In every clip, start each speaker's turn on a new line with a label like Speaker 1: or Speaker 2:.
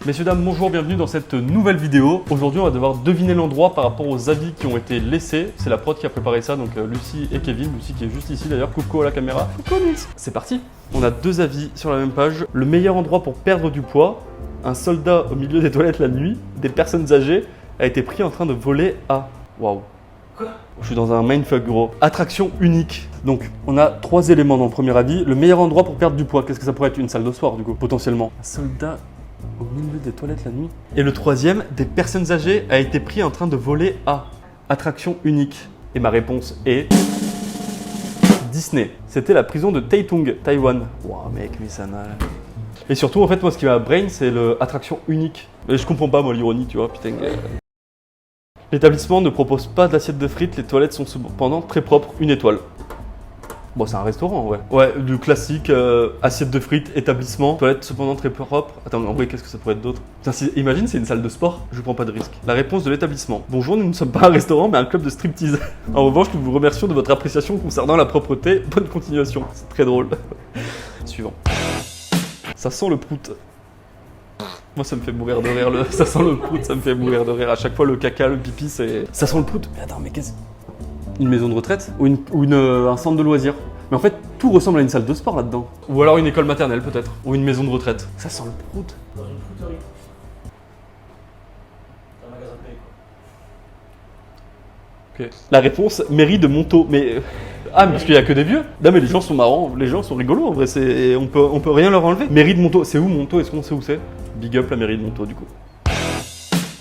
Speaker 1: Messieurs, dames, bonjour, bienvenue dans cette nouvelle vidéo. Aujourd'hui, on va devoir deviner l'endroit par rapport aux avis qui ont été laissés. C'est la prod qui a préparé ça, donc Lucie et Kevin. Lucie qui est juste ici d'ailleurs, coucou à la caméra. Coucou Nils. C'est parti. On a deux avis sur la même page. Le meilleur endroit pour perdre du poids, un soldat au milieu des toilettes la nuit, des personnes âgées, a été pris en train de voler à... Waouh.
Speaker 2: Quoi ?
Speaker 1: Je suis dans un mindfuck gros. Attraction unique. Donc, on a trois éléments dans le premier avis. Le meilleur endroit pour perdre du poids, qu'est-ce que ça pourrait être? Une salle de sport du coup, potentiellement. Un soldat au milieu des toilettes la nuit. Et le troisième, des personnes âgées, a été pris en train de voler à attraction unique. Et ma réponse est... Disney. C'était la prison de Taitung, Taïwan. Waouh mec, mais ça n'a... Et surtout, en fait, moi, ce qui m'a brain, c'est l'attraction unique. Et je comprends pas, moi, l'ironie, tu vois, putain. L'établissement ne propose pas d'assiette de frites, les toilettes sont cependant très propres, une étoile. Bon, c'est un restaurant, ouais. Ouais, du classique, assiette de frites, établissement, toilettes cependant très propres. Attends, en vrai, qu'est-ce que ça pourrait être d'autre? Imagine, c'est une salle de sport, je prends pas de risque. La réponse de l'établissement. Bonjour, nous ne sommes pas un restaurant, mais un club de striptease. En revanche, nous vous remercions de votre appréciation concernant la propreté. Bonne continuation, c'est très drôle. Suivant. Ça sent le prout. Moi ça me fait mourir de rire, ça sent le prout, ça me fait mourir de rire. À chaque fois le caca, le pipi, c'est... Ça sent le prout. Mais attends, mais qu'est-ce... Une maison de retraite ou un centre de loisirs. Mais en fait, tout ressemble à une salle de sport là-dedans. Ou alors une école maternelle peut-être. Ou une maison de retraite. Ça sent le prout.
Speaker 2: Dans une fruiterie. Dans un magasin de paix, quoi.
Speaker 1: Ok. La réponse, mairie de Montaut. Mais... Ah, mais parce qu'il n'y a que des vieux. Non mais les gens sont marrants, les gens sont rigolos en vrai, on peut rien leur enlever. Mairie de Montaut, c'est où Montaut? Est-ce qu'on sait où c'est? Big up la mairie de Montaut du coup.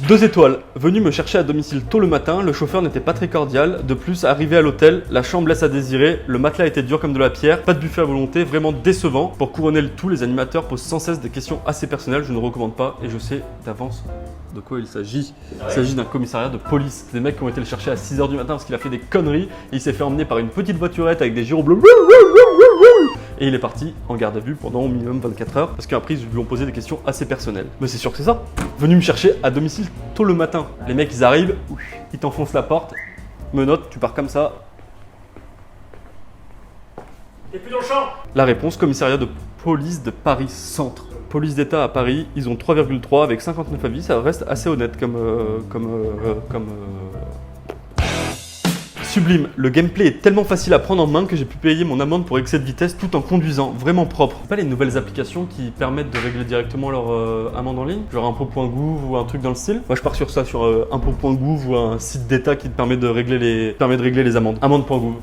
Speaker 1: 2 étoiles. Venu me chercher à domicile tôt le matin, le chauffeur n'était pas très cordial. De plus, arrivé à l'hôtel, la chambre laisse à désirer, le matelas était dur comme de la pierre, pas de buffet à volonté, vraiment décevant. Pour couronner le tout, les animateurs posent sans cesse des questions assez personnelles, je ne recommande pas et je sais d'avance de quoi il s'agit. Il s'agit d'un commissariat de police. Des mecs qui ont été le chercher à 6h du matin parce qu'il a fait des conneries et il s'est fait emmener par une petite voiturette avec des gyros bleus. Et il est parti en garde à vue pendant au minimum 24 heures parce qu'après ils lui ont posé des questions assez personnelles. Mais c'est sûr que c'est ça. Venu me chercher à domicile tôt le matin. Les mecs ils arrivent, ils t'enfoncent la porte, menottes, tu pars comme ça.
Speaker 2: T'es plus dans le champ.
Speaker 1: La réponse, commissariat de police de Paris Centre. Police d'État à Paris, ils ont 3,3 avec 59 avis, ça reste assez honnête Sublime, le gameplay est tellement facile à prendre en main que j'ai pu payer mon amende pour excès de vitesse tout en conduisant, vraiment propre. Pas les nouvelles applications qui permettent de régler directement leur amende en ligne, genre impôt.gouv ou un truc dans le style. Moi je pars sur ça, sur impôt.gouv ou un site d'État qui te permet de régler les amendes. Amende.gouv.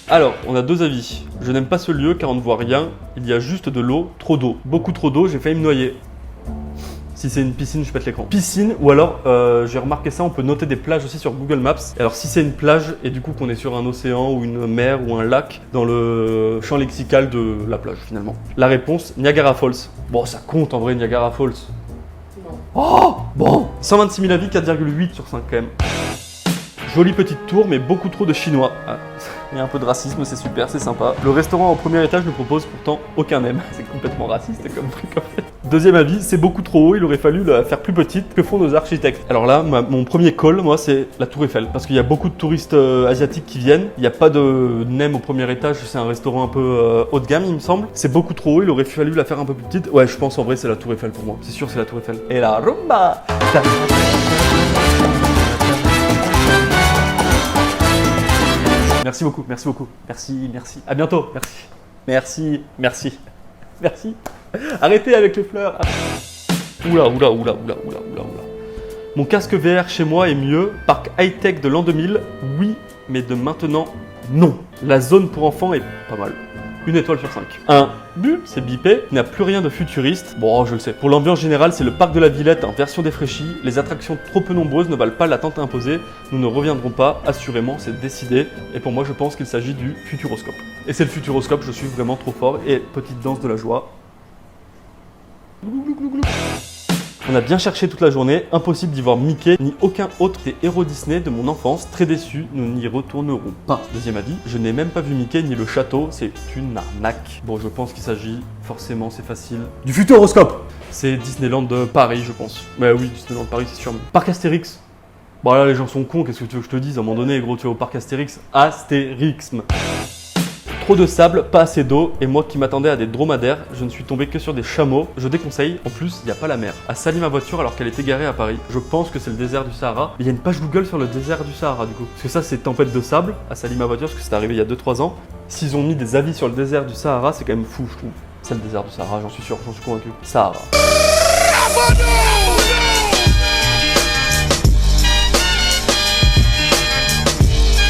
Speaker 1: Alors, on a deux avis. Je n'aime pas ce lieu car on ne voit rien, il y a juste de l'eau, trop d'eau. Beaucoup trop d'eau, j'ai failli me noyer. Si c'est une piscine, je pète l'écran. Piscine, ou alors, j'ai remarqué ça, on peut noter des plages aussi sur Google Maps. Et alors, si c'est une plage, et du coup qu'on est sur un océan ou une mer ou un lac, dans le champ lexical de la plage finalement. La réponse, Niagara Falls. Bon, ça compte en vrai, Niagara Falls.
Speaker 2: Non.
Speaker 1: Oh, bon. 126 000 avis, 4,8 sur 5 quand même. Jolie petite tour, mais beaucoup trop de chinois. Ah, il y a un peu de racisme, c'est super, c'est sympa. Le restaurant au premier étage ne propose pourtant aucun M. C'est complètement raciste comme truc en fait. Deuxième avis, c'est beaucoup trop haut, il aurait fallu la faire plus petite. Que font nos architectes? Alors là, mon premier call, moi, c'est la Tour Eiffel. Parce qu'il y a beaucoup de touristes asiatiques qui viennent. Il n'y a pas de NEM au premier étage, c'est un restaurant un peu haut de gamme, il me semble. C'est beaucoup trop haut, il aurait fallu la faire un peu plus petite. Ouais, je pense en vrai, c'est la Tour Eiffel pour moi. C'est sûr, c'est la Tour Eiffel. Et la rumba! Merci beaucoup, merci beaucoup. Merci, merci. À bientôt, merci. Merci, merci. Merci. Arrêtez avec les fleurs. Oula. Mon casque VR chez moi est mieux. Parc high-tech de l'an 2000, oui, mais de maintenant, non. La zone pour enfants est pas mal. 1 étoile sur 5. Un bu, c'est bipé, n'a plus rien de futuriste. Bon, je le sais. Pour l'ambiance générale, c'est le parc de la Villette en version défraîchie. Les attractions trop peu nombreuses ne valent pas l'attente imposée. Nous ne reviendrons pas, assurément, c'est décidé. Et pour moi, je pense qu'il s'agit du Futuroscope. Et c'est le Futuroscope, je suis vraiment trop fort. Et petite danse de la joie. On a bien cherché toute la journée, impossible d'y voir Mickey ni aucun autre des héros Disney de mon enfance. Très déçu, nous n'y retournerons pas. Deuxième avis, je n'ai même pas vu Mickey ni le château, c'est une arnaque. Bon, je pense qu'il s'agit, forcément c'est facile, du Futuroscope. C'est Disneyland de Paris, je pense. Mais oui, Disneyland de Paris, c'est sûr. Parc Astérix. Bon là, les gens sont cons, qu'est-ce que tu veux que je te dise? À un moment donné, gros, tu vas au parc Astérix. Astérixme. Trop de sable, pas assez d'eau, et moi qui m'attendais à des dromadaires, je ne suis tombé que sur des chameaux. Je déconseille, en plus, il n'y a pas la mer. A sali ma voiture alors qu'elle était garée à Paris. Je pense que c'est le désert du Sahara. Il y a une page Google sur le désert du Sahara du coup. Parce que ça c'est tempête de sable, à sali ma voiture, parce que c'est arrivé il y a 2-3 ans. S'ils ont mis des avis sur le désert du Sahara, c'est quand même fou je trouve. C'est le désert du Sahara, j'en suis sûr, j'en suis convaincu. Sahara.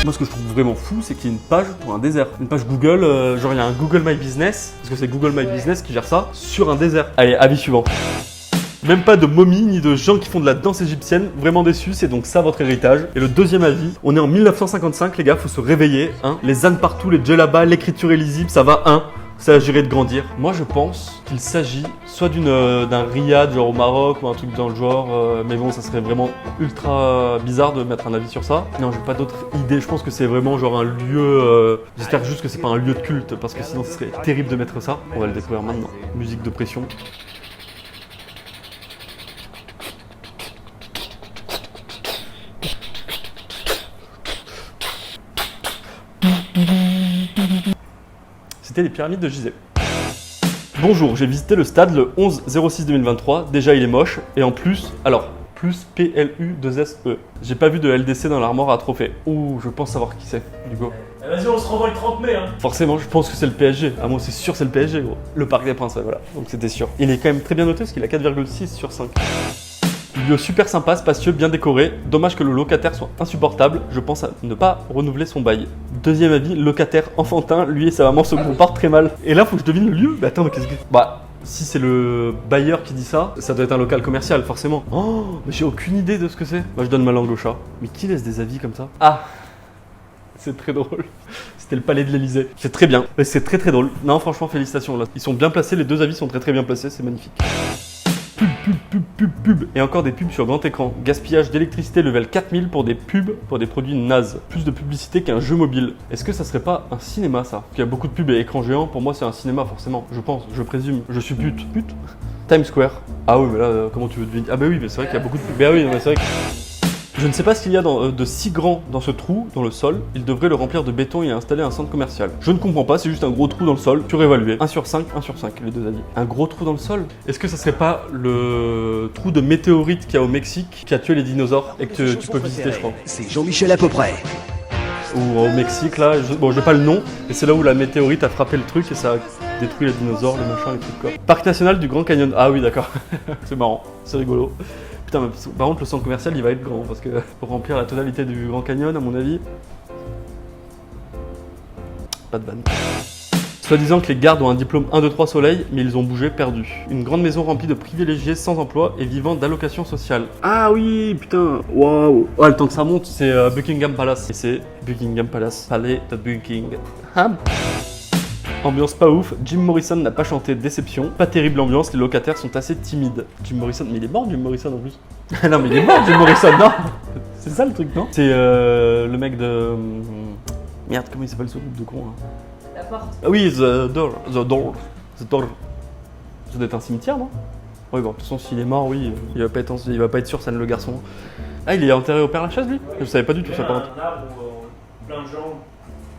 Speaker 1: Moi, ce que je trouve vraiment fou, c'est qu'il y ait une page pour un désert. Une page Google, genre il y a un Google My Business, parce que c'est Google My Business qui gère ça, sur un désert. Allez, avis suivant. Même pas de momies ni de gens qui font de la danse égyptienne, vraiment déçu, c'est donc ça votre héritage. Et le deuxième avis, on est en 1955 les gars, faut se réveiller, hein. Les ânes partout, les djellabas, l'écriture illisible, ça va, hein. Ça agirait de grandir. Moi je pense qu'il s'agit soit d'un riad genre au Maroc ou un truc dans le genre, mais bon ça serait vraiment ultra bizarre de mettre un avis sur ça. Non j'ai pas d'autre idée, je pense que c'est vraiment genre un lieu, j'espère juste que c'est pas un lieu de culte parce que sinon ce serait terrible de mettre ça. On va le découvrir maintenant. Musique de pression. C'était les pyramides de Gizeh. Bonjour, j'ai visité le stade le 11-06-2023, déjà il est moche, et en plus, alors, plus PLU2SE. J'ai pas vu de LDC dans l'armoire à trophée. Ouh, je pense savoir qui c'est, du coup.
Speaker 2: Vas-y, on se revoit le 30 mai, hein.
Speaker 1: Forcément, je pense que c'est le PSG. Ah, moi c'est sûr c'est le PSG, gros. Le Parc des Princes, ouais, voilà, donc c'était sûr. Il est quand même très bien noté parce qu'il a 4,6 sur 5. Lieu super sympa, spacieux, bien décoré. Dommage que le locataire soit insupportable. Je pense à ne pas renouveler son bail. Deuxième avis, locataire enfantin. Lui et sa maman se comportent très mal. Et là, faut que je devine le lieu. Mais attends, mais qu'est-ce que... Bah, si c'est le bailleur qui dit ça, ça doit être un local commercial, forcément. Oh, mais j'ai aucune idée de ce que c'est. Bah, je donne ma langue au chat. Mais qui laisse des avis comme ça? Ah, c'est très drôle. C'était le palais de l'Elysée. C'est très bien. Mais c'est très très drôle. Non, franchement, félicitations. Là. Ils sont bien placés. Les deux avis sont très très bien placés. C'est magnifique. Pub. Et encore des pubs sur grand écran. Gaspillage d'électricité level 4000 pour des pubs pour des produits nazes. Plus de publicité qu'un jeu mobile. Est-ce que ça serait pas un cinéma ça? Il y a beaucoup de pubs et écran géant. Pour moi c'est un cinéma forcément. Je pense, je présume. Je suis pute. Times Square. Ah oui mais là comment tu veux deviner? Ah bah oui mais c'est vrai qu'il y a beaucoup de pubs. Bah oui mais c'est vrai que... Je ne sais pas ce qu'il y a de si grand dans ce trou, dans le sol. Il devrait le remplir de béton et installer un centre commercial. Je ne comprends pas, c'est juste un gros trou dans le sol, surévalué. 1 sur 5, 1 sur 5, les deux avis. Un gros trou dans le sol? Est-ce que ça serait pas le trou de météorite qu'il y a au Mexique, qui a tué les dinosaures et que tu peux visiter, je crois?
Speaker 3: C'est Jean-Michel à peu près.
Speaker 1: Ou au Mexique, là, bon, j'ai pas le nom, mais c'est là où la météorite a frappé le truc et ça a détruit les dinosaures, les machins, les trucs quoi. Parc national du Grand Canyon. Ah oui, d'accord. C'est marrant, c'est rigolo. Putain, mais par contre, le centre commercial il va être grand parce que pour remplir la totalité du Grand Canyon, à mon avis. Pas de vanne. Soit disant que les gardes ont un diplôme 1, 2, 3 soleil, mais ils ont bougé, perdu. Une grande maison remplie de privilégiés sans emploi et vivant d'allocations sociales. Ah oui, putain, waouh. Ouais, le temps que ça monte, c'est Buckingham Palace. Et c'est Buckingham Palace, palais de Buckingham. Ambiance pas ouf, Jim Morrison n'a pas chanté, déception. Pas terrible ambiance, les locataires sont assez timides. Jim Morrison, mais il est mort Jim Morrison en plus. Non mais il est mort Jim Morrison, non. C'est ça le truc, non? C'est le mec de... Merde, comment il s'appelle ce groupe de cons hein?
Speaker 4: La porte.
Speaker 1: Ah oui, The Door. Ça doit être un cimetière, non? Oui, bon, de toute façon, s'il est mort, oui, il va pas être sur scène, le garçon. Ah, il est enterré au Père Lachaise, lui? Je savais pas du tout ça, par contre.
Speaker 2: Un arbre où plein de gens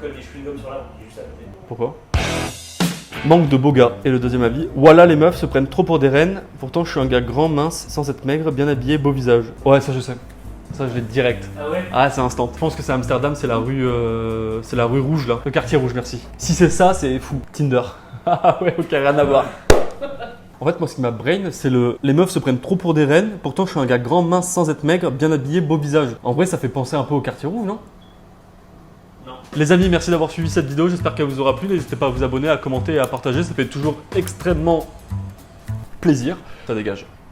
Speaker 2: collent des chewing-gums sur l'arbre, qui est juste à côté.
Speaker 1: Pourquoi? Manque de beaux gars. Et le deuxième avis, voilà les meufs se prennent trop pour des reines. Pourtant je suis un gars grand, mince, sans être maigre, bien habillé, beau visage. Ouais ça je sais. Ça je l'ai direct.
Speaker 2: Ah ouais?
Speaker 1: Ah c'est instant. Je pense que c'est Amsterdam, c'est la rue rouge là. Le quartier rouge, merci. Si c'est ça, c'est fou. Tinder. Ah ouais, ok, rien à voir. En fait moi ce qui m'a brain c'est les meufs se prennent trop pour des reines. Pourtant je suis un gars grand, mince, sans être maigre, bien habillé, beau visage. En vrai ça fait penser un peu au quartier rouge, non? Les amis, merci d'avoir suivi cette vidéo, j'espère qu'elle vous aura plu. N'hésitez pas à vous abonner, à commenter et à partager, ça fait toujours extrêmement plaisir. Ça dégage.